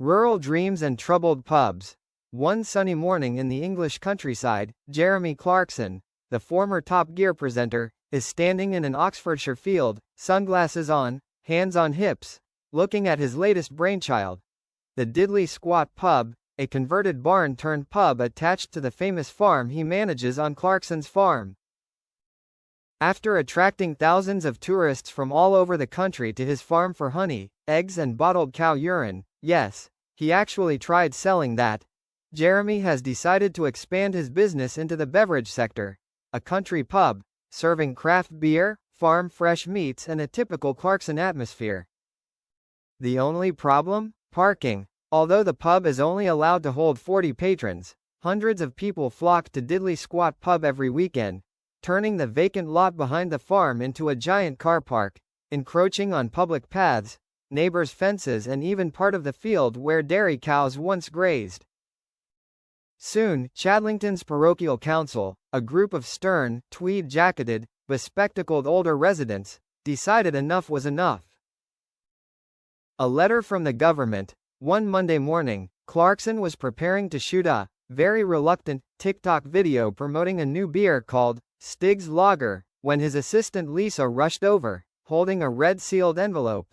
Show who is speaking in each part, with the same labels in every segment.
Speaker 1: Rural dreams and troubled pubs. One sunny morning in the English countryside, Jeremy Clarkson, the former Top Gear presenter, is standing in an Oxfordshire field, sunglasses on, hands on hips, looking at his latest brainchild. The Diddley Squat Pub, a converted barn turned pub attached to the famous farm he manages on Clarkson's farm. After attracting thousands of tourists from all over the country to his farm for honey, eggs and bottled cow urine, yes, he actually tried selling that, Jeremy has decided to expand his business into the beverage sector, a country pub, serving craft beer, farm fresh meats and a typical Clarkson atmosphere. The only problem? Parking. Although the pub is only allowed to hold 40 patrons, hundreds of people flock to Diddley Squat Pub every weekend, turning the vacant lot behind the farm into a giant car park, encroaching on public paths, neighbors' fences and even part of the field where dairy cows once grazed. Soon, Chadlington's parochial council, a group of stern, tweed-jacketed, bespectacled older residents, decided enough was enough. A letter from the government. One Monday morning, Clarkson was preparing to shoot a, very reluctant, TikTok video promoting a new beer called Stig's Lager, when his assistant Lisa rushed over, holding a red-sealed envelope.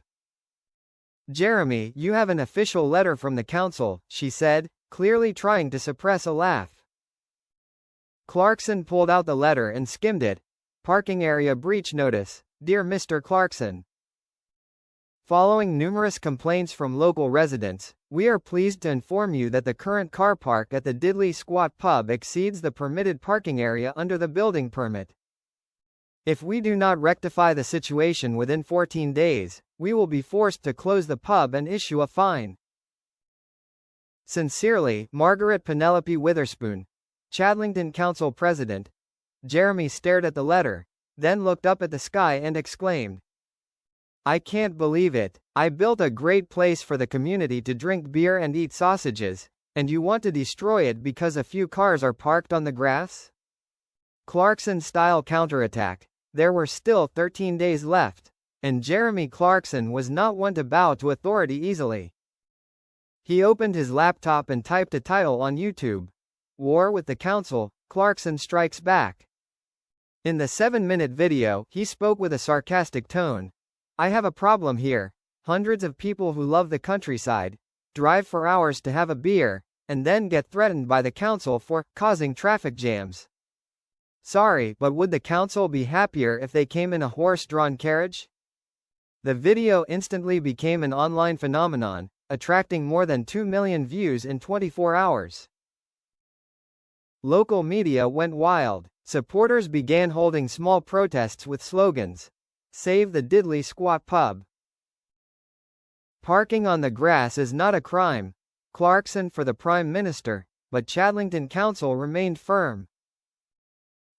Speaker 1: "Jeremy, you have an official letter from the council," she said, clearly trying to suppress a laugh. Clarkson pulled out the letter and skimmed it. Parking area breach notice. Dear Mr. Clarkson. Following numerous complaints from local residents, we are pleased to inform you that the current car park at the Diddley Squat Pub exceeds the permitted parking area under the building permit. If we do not rectify the situation within 14 days, we will be forced to close the pub and issue a fine. Sincerely, Margaret Penelope Witherspoon, Chadlington Council President. Jeremy stared at the letter, then looked up at the sky and exclaimed, "I can't believe it. I built a great place for the community to drink beer and eat sausages, and you want to destroy it because a few cars are parked on the grass?" Clarkson-style counterattack. There were still 13 days left, and Jeremy Clarkson was not one to bow to authority easily. He opened his laptop and typed a title on YouTube. War with the Council, Clarkson Strikes Back. In the 7-minute video, he spoke with a sarcastic tone. "I have a problem here. Hundreds of people who love the countryside, drive for hours to have a beer, and then get threatened by the council for causing traffic jams. Sorry, but would the council be happier if they came in a horse-drawn carriage?" The video instantly became an online phenomenon, attracting more than 2 million views in 24 hours. Local media went wild. Supporters began holding small protests with slogans. Save the Diddley Squat Pub. Parking on the grass is not a crime. Clarkson for the Prime Minister, but Chadlington Council remained firm.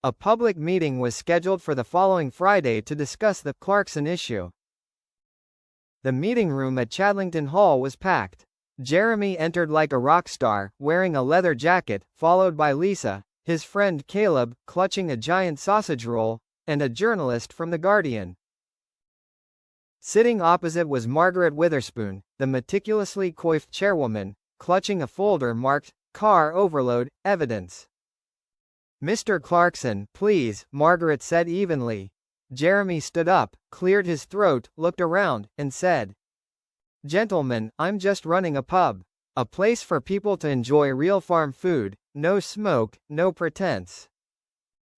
Speaker 1: A public meeting was scheduled for the following Friday to discuss the Clarkson issue. The meeting room at Chadlington Hall was packed. Jeremy entered like a rock star, wearing a leather jacket, followed by Lisa, his friend Caleb, clutching a giant sausage roll, and a journalist from The Guardian. Sitting opposite was Margaret Witherspoon, the meticulously coiffed chairwoman, clutching a folder marked, "Car Overload, Evidence." "Mr. Clarkson, please," Margaret said evenly. Jeremy stood up, cleared his throat, looked around, and said, "Gentlemen, I'm just running a pub. A place for people to enjoy real farm food, no smoke, no pretense.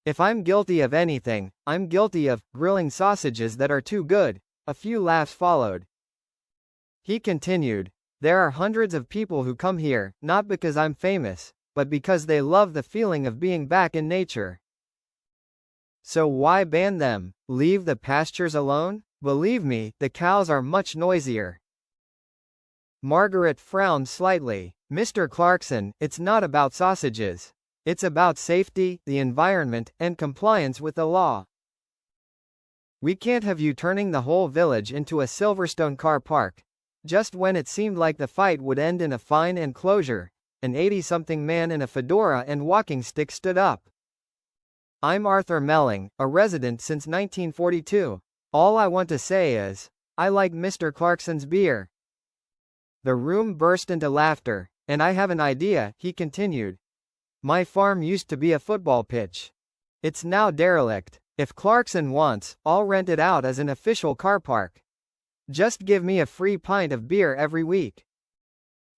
Speaker 1: If I'm guilty of anything, I'm guilty of grilling sausages that are too good." A few laughs followed. He continued, "There are hundreds of people who come here, not because I'm famous, but because they love the feeling of being back in nature. So why ban them? Leave the pastures alone? Believe me, the cows are much noisier." Margaret frowned slightly. "Mr. Clarkson, it's not about sausages. It's about safety, the environment, and compliance with the law. We can't have you turning the whole village into a Silverstone car park." Just when it seemed like the fight would end in a fine and closure, an 80-something man in a fedora and walking stick stood up. "I'm Arthur Melling, a resident since 1942. All I want to say is, I like Mr. Clarkson's beer." The room burst into laughter. "And I have an idea," he continued. "My farm used to be a football pitch. It's now derelict. If Clarkson wants, I'll rent it out as an official car park. Just give me a free pint of beer every week."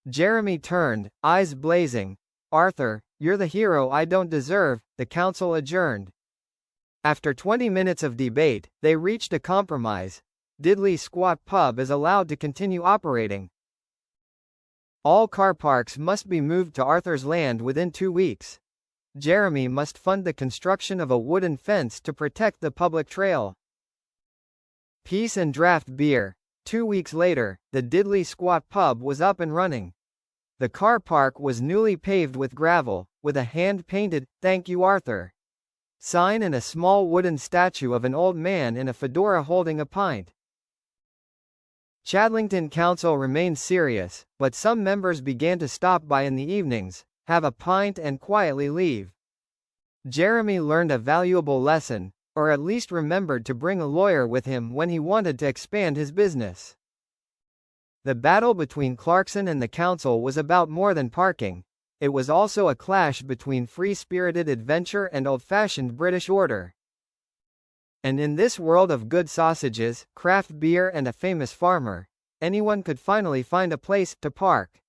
Speaker 1: Jeremy turned, eyes blazing. "Arthur, you're the hero I don't deserve." The council adjourned. After 20 minutes of debate, they reached a compromise. Diddley Squat Pub is allowed to continue operating. All car parks must be moved to Arthur's land within 2 weeks. Jeremy must fund the construction of a wooden fence to protect the public trail. Peace and draft beer. 2 weeks later, the Diddley Squat Pub was up and running. The car park was newly paved with gravel, with a hand-painted, "Thank you Arthur" sign and a small wooden statue of an old man in a fedora holding a pint. Chadlington Council remained serious, but some members began to stop by in the evenings, have a pint and quietly leave. Jeremy learned a valuable lesson, or at least remembered to bring a lawyer with him when he wanted to expand his business. The battle between Clarkson and the council was about more than parking. It was also a clash between free-spirited adventure and old-fashioned British order. And in this world of good sausages, craft beer and a famous farmer, anyone could finally find a place to park.